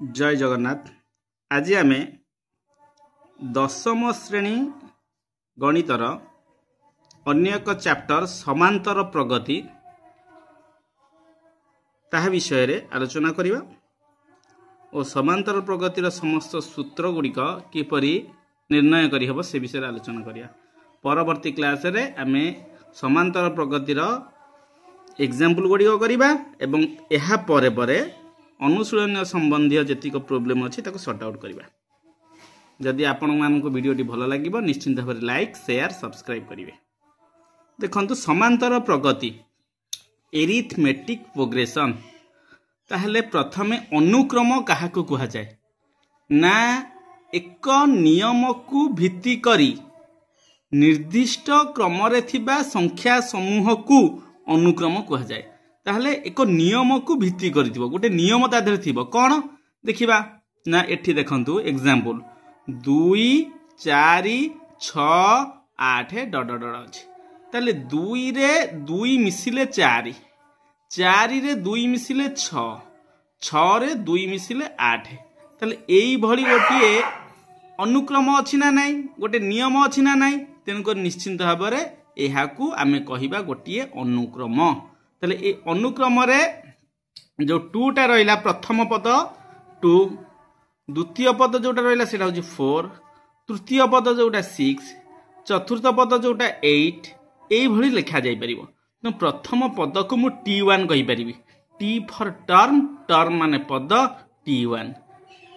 जय जगन्नाथ। आज आम दशम श्रेणी गणितर अन्य एक चैप्टर समांतर प्रगति ताहा विषय रे आलोचना करिबा और समांतर प्रगतिर समस्त सूत्र गुड़िक किपरि निर्णय करि हबो से विषय आलोचना करिया। परवर्ती क्लास रे आमे समांतर प्रगतिर एग्जांपल गुड़िक करिबा एवं एहा परे परे अनुशीलन संबंधी जेतिक प्रोब्लेम अच्छी ताको सॉर्ट आउट करिबा। जदि आपण मानको वीडियोटी भल लागिबो निश्चिंत भाव लाइक शेयर सब्सक्राइब करिवे। देखंतु समांतर प्रगति एरिथमेटिक प्रोग्रेशन ताहले प्रथमे अनुक्रम काहाकु कुहा जाय ना एक नियम को भित्ति करी निर्दिष्ट क्रम रे थिबा संख्या समूह को अनुक्रम कुहा जाय। ताहले एक नियम को भित्ति करिथिबो गोटे नियम ता देर थिबो कोन देखिबा ना एठी देखंतु एग्जांपल 2 4 6 8 डट डट अछि। ताहले 2 रे 2 मिसिले 4 4 रे 2 मिसिले 6 6 रे 2 मिसिले 8। ताहले एई भली गोटिए अनुक्रम अछि ना नाही गोटे नियम अछि ना नाही तेनको निश्चिंत भाव रे एहाकू आमे कहिबा गोटिए अनुक्रम। ताले ए अनुक्रम रे जो 2 टा रहिला प्रथम पद 2 द्वितीय पद जोटा रहिला सेटा होची 4 तृतीय पद जोटा 6 चतुर्थ पद जोटा 8 एई भली लिखा जाई परिबो। तो प्रथम पद को मु T1 कहि परिबी T फॉर टर्म टर्म माने पद T1।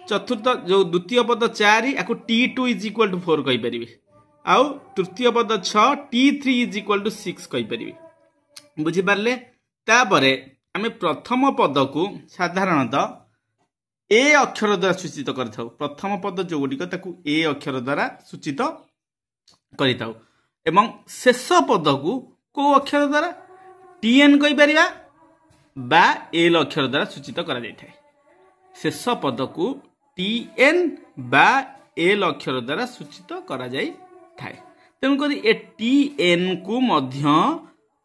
चतुर्थ जो द्वितीय पद 4 याकू T2 = 4 कहि परिबी आउ तृतीय पद 6 T3 = 6 कहि परिबी। बुझी पारले तापरे आमे प्रथम पद को साधारणतः ए अक्षर द्वारा सूचित करथाउ। प्रथम पद जो गुडी ताकू ए अक्षर द्वारा सूचित करिताउ एवं शेष पद को अक्षर द्वारा टीएन कहि परिबा बा एल अक्षर द्वारा सूचित करा जाय थाए। शेष पद को टीएन बा एल अक्षर द्वारा सूचित करा जाय थाए। तेनु करी ए टीएन को मध्य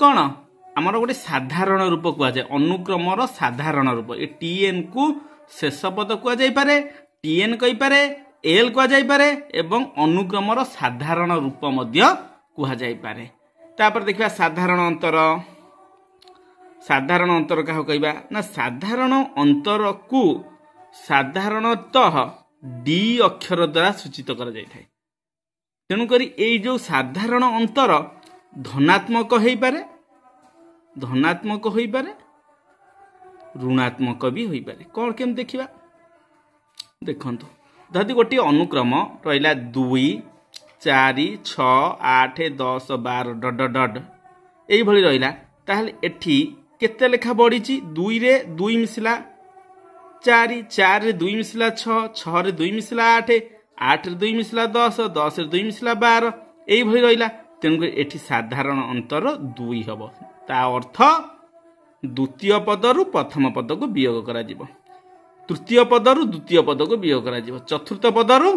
कोन आमर गोटे साधारण रूप कुआ जाय अनुक्रमर साधारण रूप ए टीएन को शेष पद कुआ जाय पारे टीएन कहि पारे एल कुआ जाय पारे एवं अनुक्रमर साधारण रूप मध्य कुआ जाय पारे। तापर देखिबा साधारण अंतर का कहबा ना साधारण अंतर को साधारणतः डी अक्षर द्वारा सूचित करा जाय थाए। तेनु करी ए जो साधारण अंतर धनात्मक होई पारे धनात्मक होई पारे ऋणात्मक भी होई पारे। कौन केम देखिबा देखंतु जदि गोटे अनुक्रम रहिला 2 4 6 8 10 12 डट डट एई भली रहिला ताहले एठी केते लेखा बढीची 2 रे 2 मिसिला 4 4 रे 2 मिसिला 6 6 रे 2 मिसिला 8 8 रे 2 मिसिला 10 10 रे 2 मिसिला 12 एई भली रहिला। तेनु एठी साधारण अंतर 2 हबो ता अर्थ द्वितीय पदरु प्रथम पद को वियोग करा जिवो तृतीय पदरु द्वितीय पद को वियोग करा जिवो चतुर्थ पदरु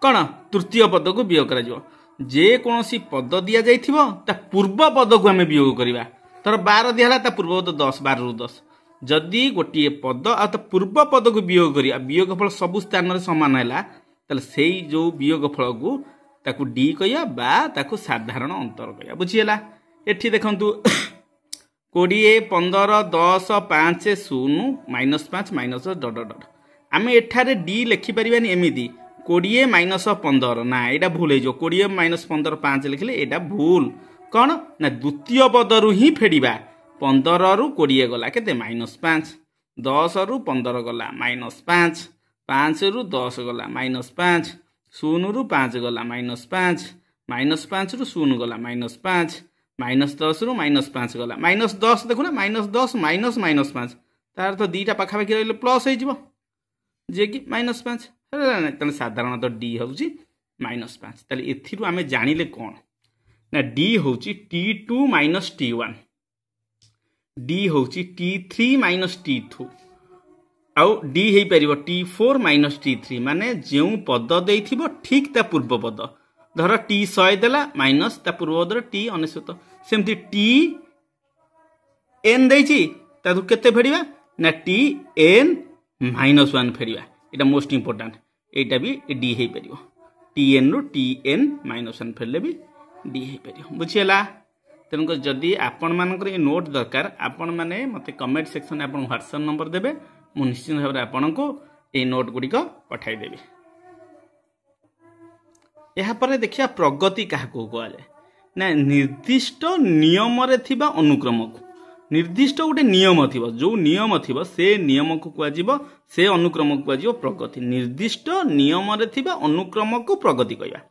कोन तृतीय पद को वियोग करा जिवो। जे कोनोसी पद दिया जाइथिबो ता पूर्व पद को हमें वियोग करिबा तर 12 दियाला ता पूर्व पद 10 12 रु 10 जदि गोटिए पद आ ता पूर्व पद को वियोग करिया वियोगफल सब स्थान रे समान हैला तले सेही जो वियोगफल को ताकू डी कहिया बा ताकू साधारण अंतर कहिया। बुझियला एठी देखंतु 20 15 10 5 0 -5 माइनस डट डट आमे एठारे डी लिखि परिबानी एमिदी 20 - 15 ना एटा भूल हे जो 20 - 15 5 लिखले एटा भूल कोन ना द्वितीय पदरु ही फेडिबा 15 रु 20 गला केते -5 10 रु 15 गला -5 5 रु 10 गला -5 0 रु 5 गला -5 -5 रु 0 गला -5 -10 रु -5 गला -10 देखुना -10 माइनस -5 तार तो दीटा पाखा पाखी रहिले प्लस हे जिवो जे कि -5 तने साधारणतः डी होउची -5। ताले एथिरु आमे जानिले कोन ना डी होउची T2 - T1 डी होउची T3 - T2 आउ डी हे परिबो T4 - T3 माने जेउ पद देइथिबो ठीक ता पूर्व पद धर T 100 देला माइनस ता पूर्व पद T 99 सेमती T n देइची ता केते फेडिबा ना T n -1 फेरिया एटा मोस्ट इंपोर्टेंट एटा भी डी हे परियो tn रु tn -1 फेरले भी डी हे परियो बुझियला तेणुक जदि आपण मानकर ये नोट दरकार आपण माने मते कमेंट सेक्शन आपण व्हाट्सएप नंबर देबे मु निश्चित भाव आपण को ये नोट गुडी को पठाई देबी यहाँ पर देखिया प्रगति क्या कह जाए ना निर्दिष्ट नियम रे थिबा अनुक्रम को निर्दिष्ट गोटे नियम थी जो नियम थी से नियम को कह से अनुक्रम को कह प्रगति निर्दिष्ट नियम रे थिबा अनुक्रम को प्रगति कहवा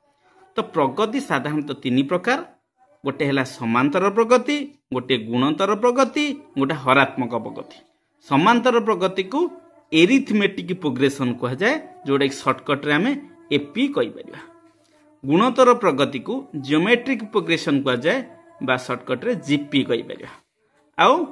तो प्रगति साधारणतः 3 प्रकार गोटे है समांतर प्रगति गोटे गुणतर प्रगति गोटे हरात्मक प्रगति समांतर प्रगति को एरिथमेटिक प्रोग्रेशन कह जाए जोटा सर्टकट रे आम एपी कहीपर गुणतर प्रगति को जियोमेट्रिक प्रोग्रेशन कह जाए बा सर्टकट रे जीपी कहीपर आउ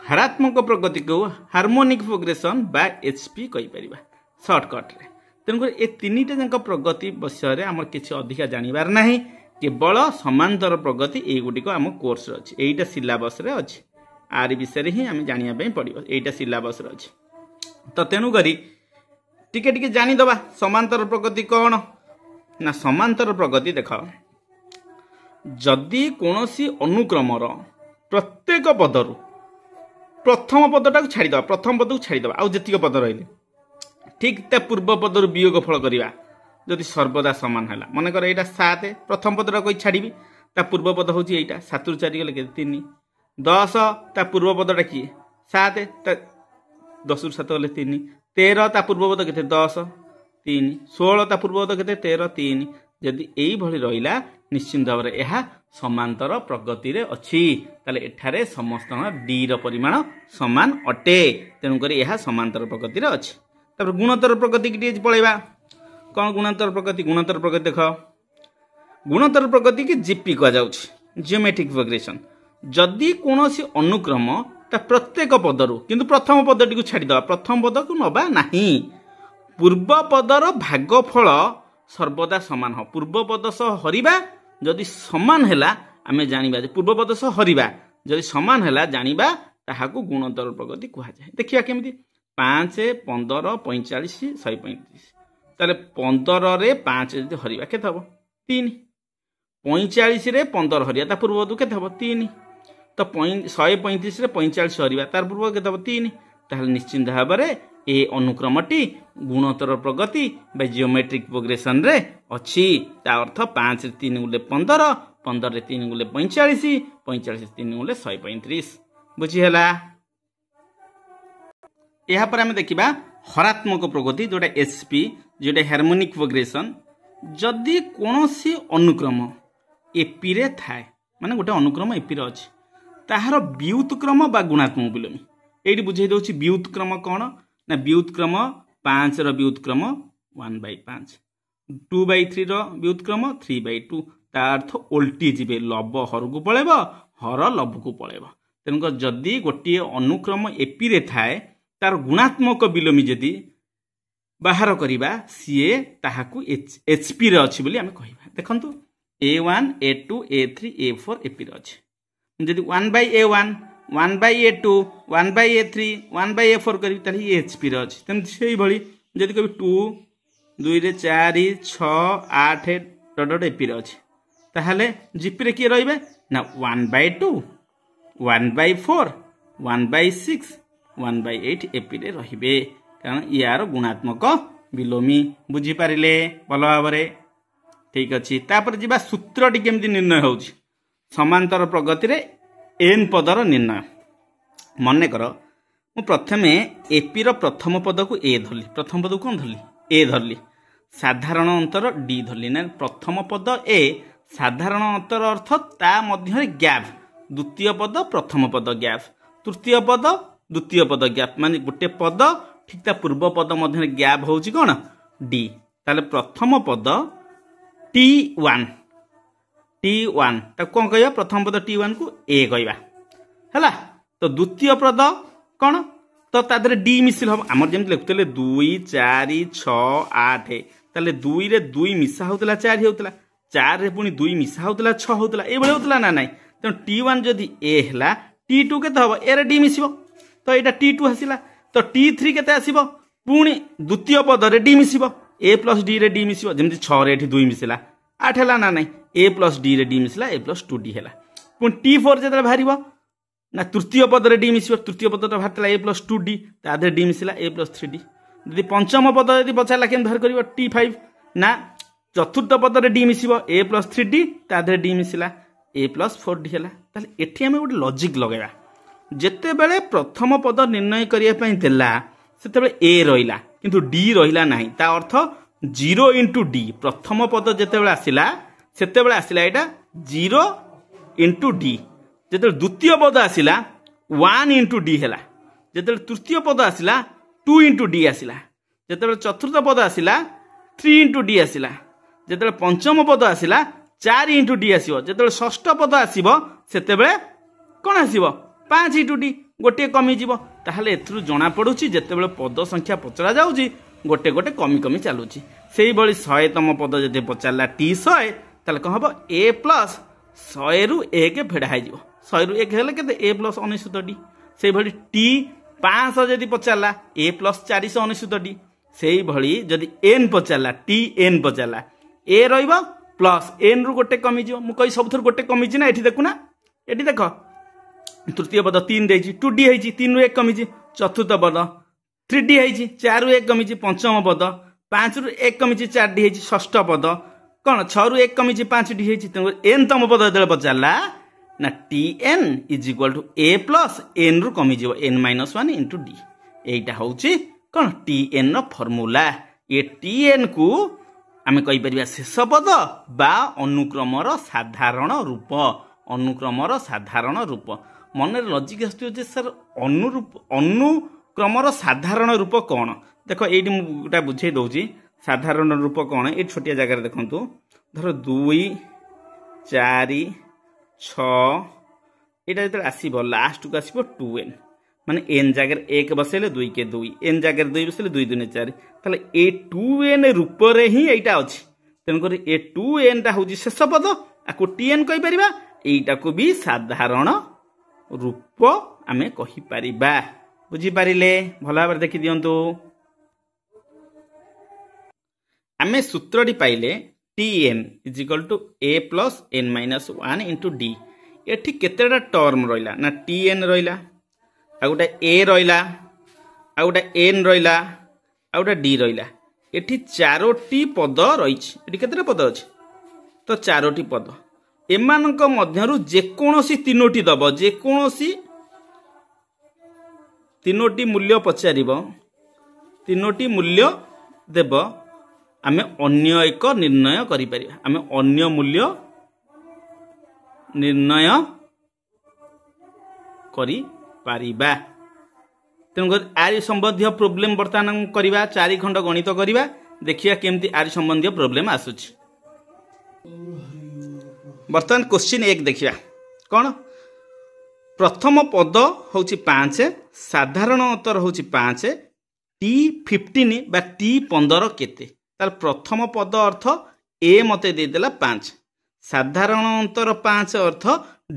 हरात्मक प्रगति को हार्मोनिक प्रोग्रेशन बा एचपी कहीपर सर्टकट रे तेणुकर ए 3टा जाक प्रगति विषय आम किसी अधिका जानिबार नाही केवल समांतर प्रगति एगुटिक आम कोर्स अच्छी एटा सिलेबस रे अच्छी आर विषय ही आम जानिया पड़ो एटा सिलेबस रे अच्छी तो तेणुक टिके टिके जानीदबा समांतर प्रगति कौन ना समांतर प्रगति देख जदि कौनसी अनुक्रमर प्रत्येक पदरु प्रथम पदटा को छाड़ीद प्रथम पद को छाड़ीद आउ जेतिक पद रही ठीक ता पूर्व पदर वियोग फल करवा जदि सर्वदा सामान है मनकर यहाँ 7 प्रथम पदटा कोई छाड़ी ता पूर्व पद हूँ यहाँ 7 रु 4 गले 3 10 ता पूर्व पदटा किए 7 10 रु 7 गले 3 13 ता पूर्व पद के 10 3 16 ता पूर्व पद के 13 3 जदि यही भली रहिला निश्चित भाव में यह समांतर प्रगति रे अच्छी ताले एठारे समस्त डी र परिमाण समान अटे तेणुक यह समांतर प्रगति रे अच्छी तापर गुणतर प्रगति की पलैबा कौन गुणतर प्रगति देख गुणतर प्रगति की जीपी कह जाउछि जियोमेट्रिक प्रोग्रेशन जदि कौनसी अनुक्रम ता प्रत्येक पदरु किंतु प्रथम पदटी को छाड़ी दवा प्रथम पद को नबा नहीं पूर्व पदर भागफल सर्वदा समान हो पूर्व पद सह हरिबा जदि समान हैला आमे जानिबा जे पूर्व पद सह हरिबा जदि समान हैला जानिबा ताहाकू गुणतर प्रगति कहा जाए देखिया केमिति 5 15 45 135 ताले 15 रे 5 जदि हरिबा केते हबो 3 45 रे 15 हरिया ता पूर्व पद केते हबो 3 तो 135 रे 45 हरिबा तार पूर्व केते हबो 3 ताहले निश्चित भाव में ए अनुक्रमटी गुणतर प्रगति बा जियोमेट्रिक प्रोग्रेशन रे अच्छी ता अर्थ 5 रे 3 गुले 15 15 रे 3 गुले 45 45 रे 3 गुले 135 बुझी हला यहाँ पर आम देखा हरात्मक प्रगति जोटा एचपी जोटा हार्मोनिक प्रोग्रेशन जदि कौनसी अनुक्रम एपी रे थाए माने गोटे अनुक्रम एपी रे अछि ताहार व्युत्क्रम बा गुणात्मक विलोमी एठी बुझाई दउछि व्युत्क्रम कौन ना व्युत्क्रम 5 रो व्युत्क्रम 1/5 2/3 रो व्युत्क्रम 3/2 ता अर्थ उल्टी जिबे लब हर को पळेबो हर लब को पळेबो तेणुक जदि गोटे अनुक्रम एपी रे थाए तार गुणात्मक विलोमी जदि बाहर करिबा सीए ताहाकू एचपी रे अछि बोली आमे कहिबा देखंतु a1 a2 a3 a4 AP रे अछि जदि 1/a1 1/a2 1/a3 1/a4 करी ताली एचपी रे अछि तेन सेही भली जदि कभी 2 2 रे 4 6 8 डट एपी रे अछि ताहाले जीपी रे की रहिबे ना 1/2 1/4 1/6 1/8 एपी रे रहिबे कारण यार गुणात्मक विलोमी बुझी पारिले भल भाव ठीक अच्छी तापर जीवा सूत्रटी केमती निर्णय होउछि समांतर प्रगति रे एन पदर निर्णय मन कर मु प्रथमे एपी रो प्रथम पद को ए धरली प्रथम पद को कौन धरली ए धरली साधारण अंतर डी धरली ना प्रथम पद ए साधारण अंतर अर्थ ता मध्य गैप द्वितीय पद प्रथम पद गैप तृतीय पद द्वितीय पद गैप माने गोटे पद ठीक ता पूर्व पद मध्य गैप होउछि कोन डी ताले प्रथम पद T1 ता कौन कहया प्रथम पद T1 को ए कहया हैला तो द्वितीय पद कौन तो तादरे डी मिसिल हम हमर जेम लिखतले 2 4 6 8 ताले 2 रे 2 मिसा होतला 4 होतला 4 रे पुनी 2 मिसा होतला 6 होतला ए बळे होतला ना नाही तो T1 जदि ए हैला T2 केते हबो ए रे डी मिसिबो तो एटा T2 हसिला तो T3 केते आसीबो पुणी द्वितीय पदरे डी मिसिब ए प्लस डी रे डी मिसिब जमी 6 रे 2 मिसिला 8 है ना ना ए प्लस डी रे डी मिसिला ए प्लस 2d है पुणी T4 जो बाहर ना तृतीय पदरे डी मिसिब तृतीय पद बाहर ए प्लस 2d तादे डी मिसिला ए प्लस 3d यदि पंचम पद यदि पचारा के बाहर कर T5 ना चतुर्थ पदरे डी मिसिब ए प्लस 3d तादे डी मिसिला ए प्लस 4d है एठी आम गोटे लॉजिक लगेगा जेते बेले प्रथम पद निर्णय करने देला सेते ए रहिला किंतु डी रहिला नहीं ता अर्थ 0 इंटू डी प्रथम पद जेते बेले आसिला सेते बेले आसिला एटा 0 इंटू डी जेते द्वितीय पद आसिला 1 इंटू डी है जेते तृतीय पद आसिला 2 इंटू डी आसिला जेते चतुर्थ पद आसिला 3 इंटू डी आसिला जेते पंचम पद आसिला 4 इंटू डी आसीबो जेते षष्ठ पद आसीबो सेते बेले कोन आसीबो 5 इंटू डी गोटे कमी जीव ताहले एथरु जना पड़ुची जेतेबेले पद संख्या पचरा जाउची गोटे गोटे कमी कमी चलुची सेही भली 100तम पद जदि पचारला T100 ताले कह हबो a प्लस 100 रु 1 फेडा है जीव 100 रु 1 हेले केते a प्लस 69d सेही भली T 500 जदि पचारला a प्लस 469d सेही भली जदि n पचारला Tn पचारला a रहइबो प्लस n रु गोटे कमी जीव मु कहि सबथर गोटे कमी छि ना एठी देखुना एठी देखो तृतीय पद 3 देछि 2d हैछि 3 रु 1 कमिछि चतुर्थ पद 3d हैछि 4 रु 1 कमिछि पंचम पद 5 रु 1 कमिछि 4d हैछि षष्ठ पद कोन 6 रु 1 कमिछि 5d हैछि त n तम पद देले पचारला ना Tn is equal to a plus n रु कमि जिवो n माइनस 1 इनटू d एटा होउछि कोन Tn रो फार्मूला ए Tn को आमे कहि परिबा शेष पद बा अनुक्रमर साधारण रूप अनुक्रमर साधारण रूप मन लॉजिक आसो जे सर अनुक्रमर साधारण रूप कौन देख ये गोटा बुझे दौची साधारण रूप कौन ये छोटिया जगह देखु धर 2 4 6 यहाँ जो आसब लास्ट को आसब 2n माने n जगह 1 बसैले 2 के 2 n जगह 2 बसैले 2 2 4 ताले ए 2n रूप रे ही एटा अछि तेनकर ए 2n टा होची शेष पद आको Tn कहि परिबा एटा को भी साधारण रूप आमे कहि परिबा बुझी पारिले भला भाबरे देखि दियंतु आमे सूत्रटी पाइले Tn is equal to a plus n minus 1 into d एठी केतेटा टर्म रहिला ना Tn रहिला आ गोटा a रहिला आ गोटा n रहिला आ गोटा d रहिला एठी चारोटी पद रहिछि एठी केतेटा पद अछि तो चारोटी पद एमानक मध्यरु जेकोनोसी तीनोटी दब जेकोनोसी तीनोटी मूल्य पचारिब तीनोटी मूल्य देब आमे अन्य एक निर्णय करि परिबा आमे अन्य मूल्य निर्णय करि परिबा तेणु आरि संबंधी प्रॉब्लम वर्तमान करिबा 4 खंड गणित करिबा देखिया केमती आरि संबंधी प्रॉब्लम आसुछि वर्तमान क्वेश्चन 1 देखिया कौन प्रथम पद होची 5 साधारण उत्तर होची 5 T15 बा T15 केते तार प्रथम पद अर्थ a मते दे देला 5 साधारण उत्तर 5 अर्थ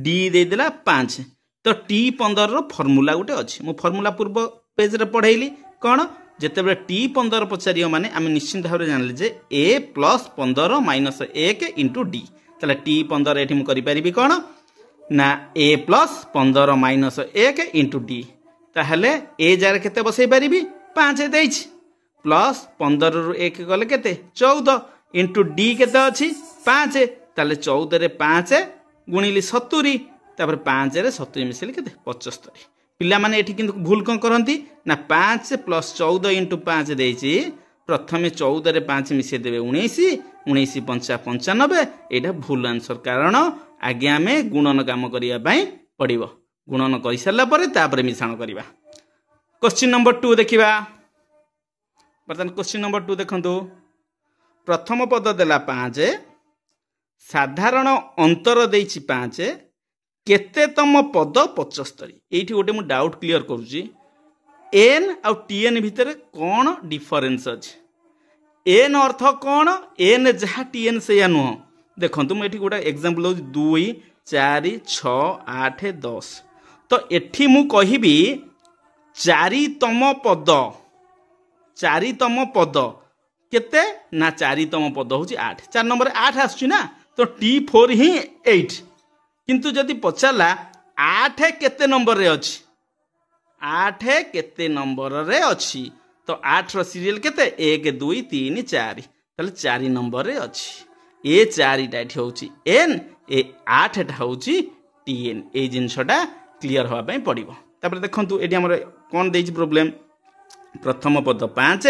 d दे देला 5 तो T15 रो फार्मूला गोटे अछि मु फार्मूला पूर्व पेज रे पढैली कौन जेतेबे T15 पचारियो माने आमे निश्चित भाव रे जानले जे a plus 15 minus 1 into d ताले T15 एठी मु करि परिबी कोन ना a plus 15 minus 1 into d ताहले a जार केते बसै परिबी 5 देइछ प्लस 15 रु 1 गले केते 14 इंटू d केते अछि 5 ताले 14 रे 5 गुणिली 70 तापर 5 रे 70 मिसले केते 75 पिला माने एठी किंतु भूल कोन करंती ना 5 प्लस 14 इंटू 5 देइछि प्रथमे 14 रे 5 मिसे देबे 19 19 5 95 एटा भूल आंसर कारण आगे आमे गुणन काम करिया पई पड़िबो गुणन करि सरला परे तापर मिश्रण करिबा क्वेश्चन नंबर 2 देखिबा बर्तन क्वेश्चन नंबर 2 देखंतु प्रथम पद देला 5 साधारण अंतर देइछि 5 केतेतम पद 75 एठी गोटे मु डाउट क्लियर करूची n आ Tn भितर कोन डिफरेंस अछि n अर्थ कोन n जहा Tn से या नुह देखंतु मु एठी गोटा एग्जांपल दउ 2 4 6 8 10 तो एठी मु कहिबी 4तम पद चारितम पद केते ना चारितम पद हूँ 8 4 नंबर 8 आसुची ना तो T4 ही 8 किंतु जदि पचारा 8 केते नंबर रे अछि 8 केते नंबर रे अछि तो 8 रो सीरियल केते 1 2 3 4 ताले 4 नंबर रे अछि ए 4 टा एठी होउची n ए 8 टा होउची tn ए जिनसटा क्लियर होवा पई पड़िबो तापर देखंतु एठी हमर कोन देछि प्रॉब्लम प्रथम पद 5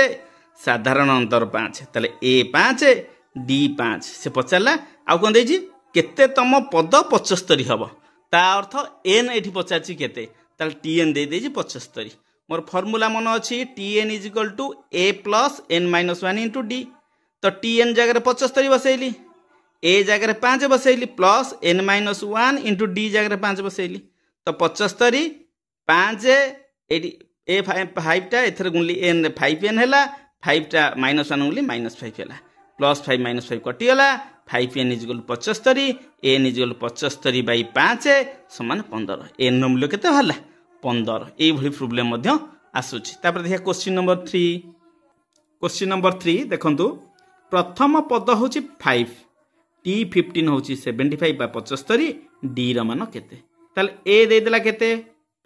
साधारण अंतर 5 ताले ए 5 डी 5 से पचारला आ कोन देछि केते तम पद 75 हबो ता अर्थ n एठी पचारछि केते ताले tn दे देछि 75 मोर फार्मूला मन अछि tn = a + n - 1 * d तो tn जगह 75 बसैली a जगह 5 बसैली प्लस n - 1 * d जगह 5 बसैली तो 75 5 एडी ए 5 टा एथर गुणली n 5n हैला 5 टा -1 गुणली -5 हैला प्लस 5 - 5 कटि गला 5n = 75 n = 75/5 = 15 n नो मूल्य केते हला 15 ए भली प्रॉब्लम मध्ये आसुची तापर देखिया क्वेश्चन नंबर 3 देखंतु प्रथम पद होची 5 T15 होची 75 बा 75 d र मान केते ताले a दे देला केते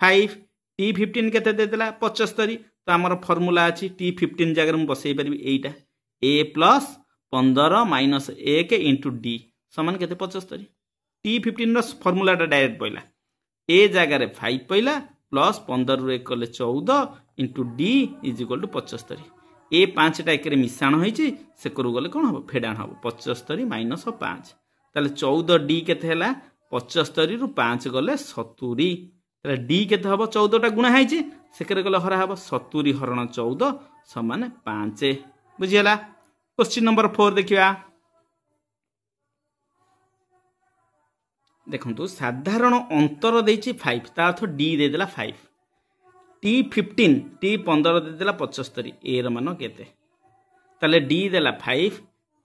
5 T15 केते दे देला 75 तो हमर फार्मूला अछि T15 जगह हम बसै परबी एटा a + 15 - 1 * d समान केते 75 T15 रो फार्मूला टा डायरेक्ट पइला a जगह रे 5 पइला प्लस 15 रो 1 कले 14 * d = 75 ए 5 टा एकरे मिश्रण होईची से करू गले कोन हो फेडान हो 75 - 5 ताले 14 d केते हैला 75 रु 5 गले 70 ताले d केते हबो 14 टा गुणा हैची से करे गले हरा हबो 70 हरण 14 = 5 बुझियला क्वेश्चन नंबर 4 देखिया देखंतु साधारण अंतर देछि 5 ता अर्थ d दे देला 5 T15 T15 दे देला 75 ए र मान केते ताले d देला 5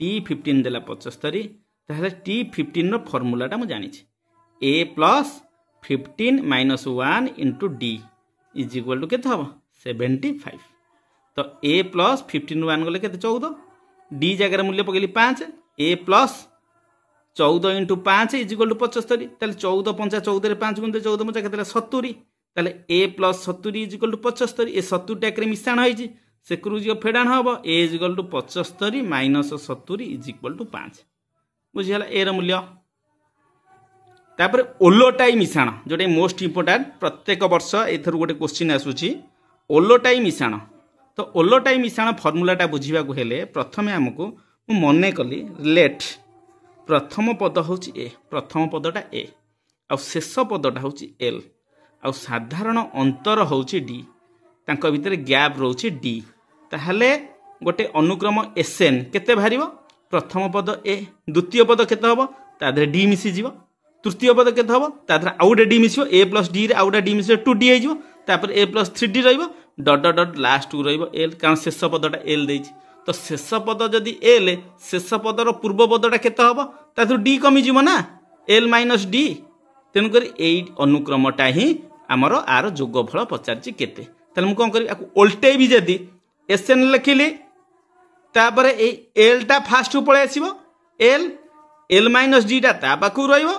T15 देला 75 ताले T15 रो फार्मूला टा म जानि छी a + 15 - 1 * d = केते हबो 75 तो a + 15 1 गले केते 14 d जगह मूल्य पकेली 5 a + 14 * 5 = 75 ताले 14 5 14 रे 5 गुणित 14 5 केते 70 ताले a + 70 = 75 ए 70 टा एकरे मिश्रण होईची से क्रूज फेडान हबो a = 75 - 70 = 5 बुझियला ए र मूल्य तापर ओलोटाई मिश्रण जोटे मोस्ट इंपोर्टेंट प्रत्येक वर्ष एथर गोटे क्वेश्चन आसुची ओलोटाई मिश्रण तो ओलोटाई मिश्रण फार्मूला टा बुझिबा को हेले प्रथमे हमकु मने कली लेट प्रथम पद होची a प्रथम पदटा a आ शेष पदटा होची l आ साधारण अंतर होची d तांको भितर गैप रोची d ताहले गोटे अनुक्रम sn केते भारिबो प्रथम पद a द्वितीय पद केते हबो तादरे d मिसी जीवो तृतीय पद केते हबो तादरे आउडे d मिसियो a + d रे आउडे d मिसियो 2d आइ जीवो तापर a + 3d रहइबो डॉट डॉट डॉट लास्ट को रहइबो l कारण शेष पदटा l देछि तो शेष पद जदि l शेष पदर पूर्व पदटा केते हबो तादु d कमी जीवो ना l - d तेन करी एई अनुक्रमटा ही हमर आर जोगफल पचारछि केते तले मु कोन करी आकु उल्टे भी जदि sn लिखिली तापरे ए l टा फास्ट पळे आसीबो l - d टा ता पाखु रहइबो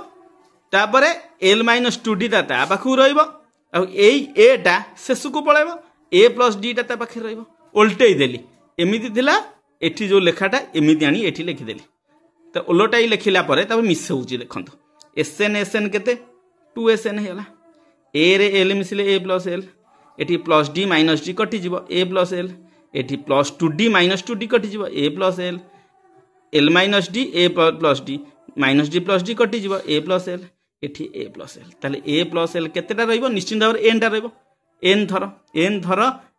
तापरे l - 2d ता पाखु रहइबो आ एई a टा शेष को पळेबो a + d टा ता पाखे रहइबो उल्टे देली एमिति थिला एठी जो लेखाटा एमिति आनी एठी लिखि देली तो उल्टाई लिखिला परे तब मिस होउची देखंतो sn केते 2sn हैला a रे l मिसले a + l एठी प्लस d - d कटि जीवो a + l एठी प्लस 2d - 2d कटि जीवो a + l l - d a + d -d + d कटि जीवो a + l एठी a + l ताले a + l केतेटा रहइबो निश्चित भाव n टा रहइबो n थर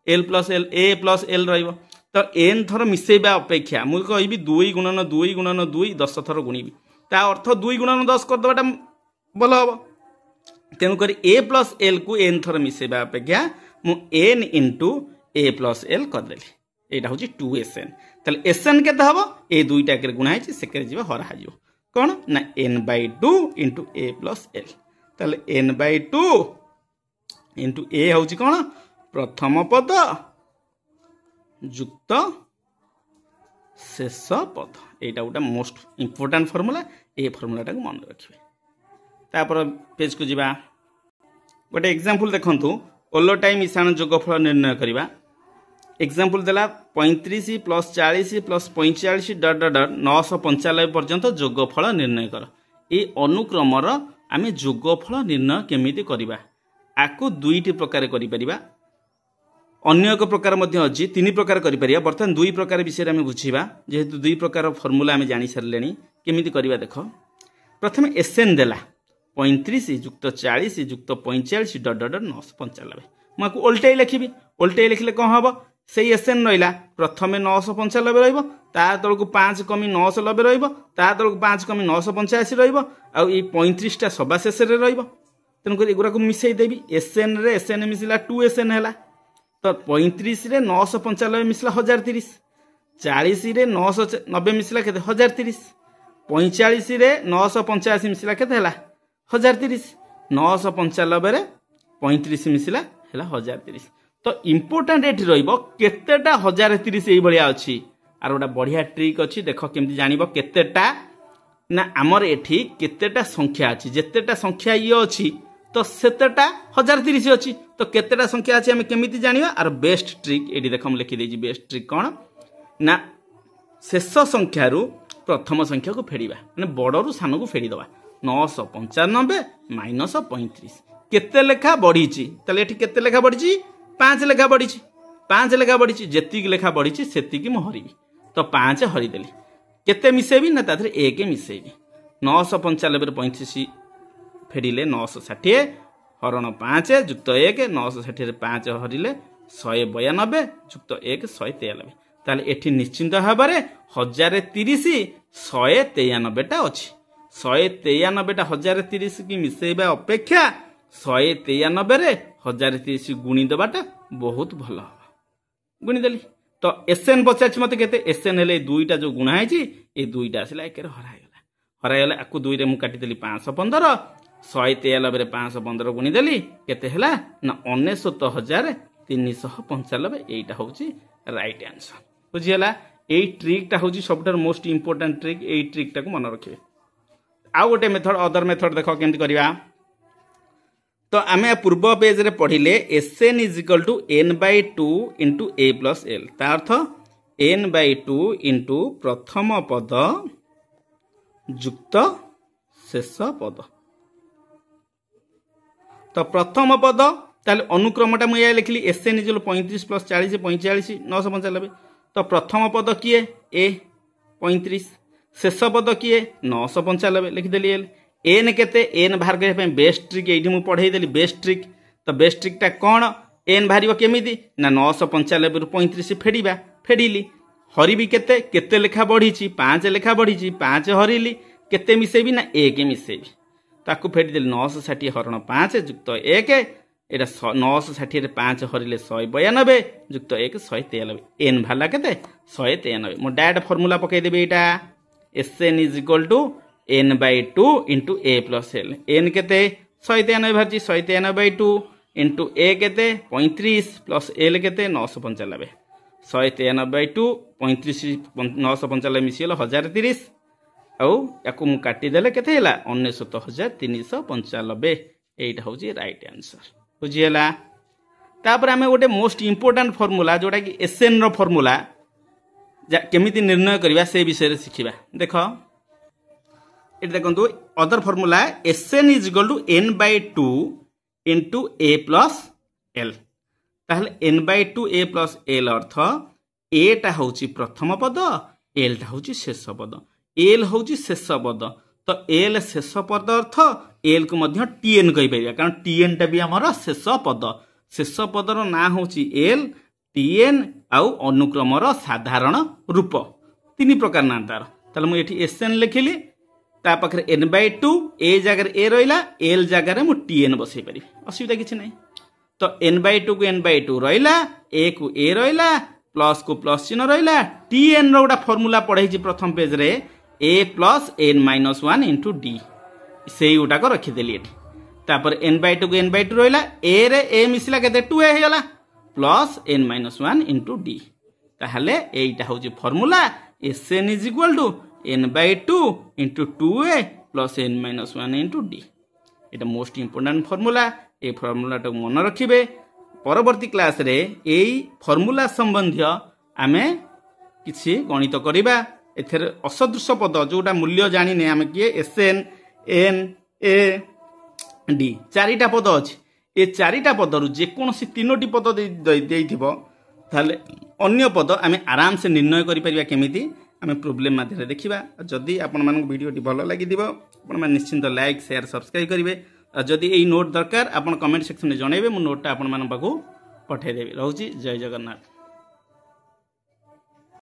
l + l a + l रहइबो तो n थर मिसेबा अपेक्षा मु कहबी 2 × 2 × 2 10 थर गुणीबी ता अर्थ 2 × 10 कर दबाटा भलो हबो तेनु करी a + l को n थर मिसेबा अपेक्षा मु n * a + l कर देली एटा होची 2sn ताले sn केते हबो ए दुईटा के गुणा हैची सेकरे जीवा हरा हाजियो कोन ना n/2 * a + l ताले n/2 * a होची कोन प्रथम पद ଯୁକ୍ତ शेष पद यहाँ गोटे मोस्ट इंपोर्टाट फर्मूला ये फर्मूलाटा मन रखिए। तापर पेज को जीवा गोटे एग्जांपल देखंतु ओलोटाई मिश्रण जोगफल निर्णय करवा। एग्जांपल देला 35 + 40 + 45 डट डट डट 995 पर्यंत जोगफल निर्णय कर। ये अनुक्रमर आम जोगफल निर्णय केमिति करवा आकु दुईटी प्रकार करिपरिबा। अन्य एक प्रकार मध्य अच्छी 3 प्रकार करिपरिया। बर्तमान 2 प्रकार विषय में बुझीबा जेहेतु 2 प्रकार फर्मूला आम जानी सारे केमिति करवा। देख प्रथम एसएन देला 35 + 40 + 45 डट डट डट 995 मुझे ओल्टाई लिखी। ओल्टाई लिखिले कौन हम से एसएन रहा प्रथम 995 रहा तलक 5 कमी 990 रहा तलक 5 कमी 985 रहा 35टा सभा शेष तेणुक एगुरा मिसई देवी। एसएन रे एसएन मिसला 2 एसएन है तो 35 रे 995 मिसला 1030 40 रे 990 मिसला के 1030 45 रे 985 मिसला के 1030 995 रे 35 मिसला है 1030। तो इम्पोर्टाट ये रेतेटा 1030 ये अच्छी आर गोटे बढ़िया ट्रिक अच्छी। देख केमती जान केतेटा ना आमर एठी केतेटा संख्या अच्छी जेतेटा संख्या ये अच्छी तो सेतेटा 1030 अच्छी तो केतेटा संख्या अच्छी आम केमिति जानिबा। आर बेस्ट ट्रिक ये देख हम लिखी देजी। बेस्ट ट्रिक कौन ना शेष संख्या प्रथम संख्या को फेड़वा मैंने बड़ू सान को फेड़ीदवा 995 - 35 केते लेखा बढ़ी केते लेखा बढ़ी 5 लेखा बढ़ी 5 लेखा बढ़ी जी लेखा बढ़ी से हरबी तो 5 हरीदेली केते मिसेबी ना ताधर 1 मिसेबी 995 35 फेड़िले 960 हरण 5 जुक्त 1 960 रे 5 हरिले 192 जुक्त 1 193 ताले एठी निश्चिंत भाव में 1030 193टा अच्छी 193टा 1030 की मिसेबा अपेक्षा 193 रे 1030 गुणी देवाटा बहुत भल हम गुणीदेली। तो एसएन पचार मत के एसएन हेले 2टा जो गुणा है ये 2टा आसला एक हराईगला आपको 2 रे मुझे काटिदेली 515 193 रे 515 गुणीदेली केते हला ना 69,395 यहीटा हूँ राइट आंसर बुझीगला। यही ट्रिकटा हूँ सब मोस्ट इंपोर्टाट ट्रिक यही ट्रिकटा को मन रखिए। आउ गोटे मेथड अदर मेथड देख केमती करवा। तो आम पूर्व पेज रे पढ़िले एसएन = n/2 × a + l ता अर्थ n/2 इंटू प्रथम पद जुक्त शेष पद। तो प्रथम पद ताले अनुक्रमटा मुझे लिखली एसएन = 35 + 40 45 995 तो प्रथम पद किए ए 35 शेष पद किए 995 लिखिदेली एल। एन केते एन बाहर करने बेस्ट ट्रिक ये मुझे पढ़ेदेली बेस्ट ट्रिक। तो बेस्ट ट्रिकटा कौन एन बाहर केमिति ना 995 ରୁ 35 फेड़वा फेड़िली हरबी केते केते लेखा बढ़ी 5 लेखा बढ़ी 5 हरिली केते मिसेबी ना 1 मिसेबी ताकू फेड़देली 960 हरण 5 जुक्त 1 एटा 960 रे 5 हरिले 192 जुक्त 1 193 एन भाला केते 193 मो डायरेक्ट फार्मूला पकईदेवी यहाँ SN = n/2 × a + l n केते 193 बाहर 193/2 इंटू a केते 35 प्लस l केते 995 193/2 35 995 मिसीगला 1030 आउ याकू मु काटिदेले केते हैला 69,395 एटा हूँ राइट आंसर बुझीगला। तापर आम गोटे मोस्ट इंपोर्टाट फर्मूला जोटा कि एसएन रो फर्मूला केमिति निर्णय करवा से विषय शिखिबा। देख ये देखो other formula SN = n/2 × a + l ताहले n/2 a + l अर्थ एटा हूँ प्रथम पद एलटा हूँ शेष पद एल हूँ शेष पद तो एल शेष पद अर्थ एल को मध्य टीएन कहीपर कारण टीएन टा भी आमर शेष पदर ना हूँ एल टीएन आउ अनुक्रमर साधारण रूप 3 प्रकार ना तार ताले मुझे एसएन लिखिली ता पाखे n/2 ए जगह ए रहा एल जगह मु टीएन बसई पारि असुविधा किसी ना। तो n/2 को n/2 रहा ए को ए रहा प्लस को प्लस चिन्ह रहा टीएन रोटा फर्मूला पढ़ाई प्रथम पेज रे a + n - 1 × d से गुटाक रखीदेली तापर n/2 को n/2 रहा ए रे ए मिसला के 2 a होगा प्लस n - 1 × d ताहले एटा होची formula Sn is equal to n/2 into 2a plus n-1 into d। एटा मोस्ट इंपोर्टेंट फॉर्मूला। ए फॉर्मूला मन रखिबे। परवर्ती क्लास रे एई फॉर्मूला संबंधी आमे किछि गणित करिबा। एथेर असदृश पद जोटा मूल्य जानिने आमे किए Sn n a d चारिटा पद अछि। ए चारिटा पदरु जे कोनोसी तीनोटी पद देइथिबो ताले अन्य पद आमे आराम से निर्णय करि परिबा। केमिति आमे प्रॉब्लम माध्यम देखिबा। जदि आपण मानक वीडियोटी भलो लागि दिबो आपण मान निश्चिंत लाइक शेयर सब्सक्राइब करिवे। जदि एई नोट दरकार आपण कमेंट सेक्शन में जणैबे मु नोटटा आपण मान पाखु पठै देबी। रहउची जय जगन्नाथ।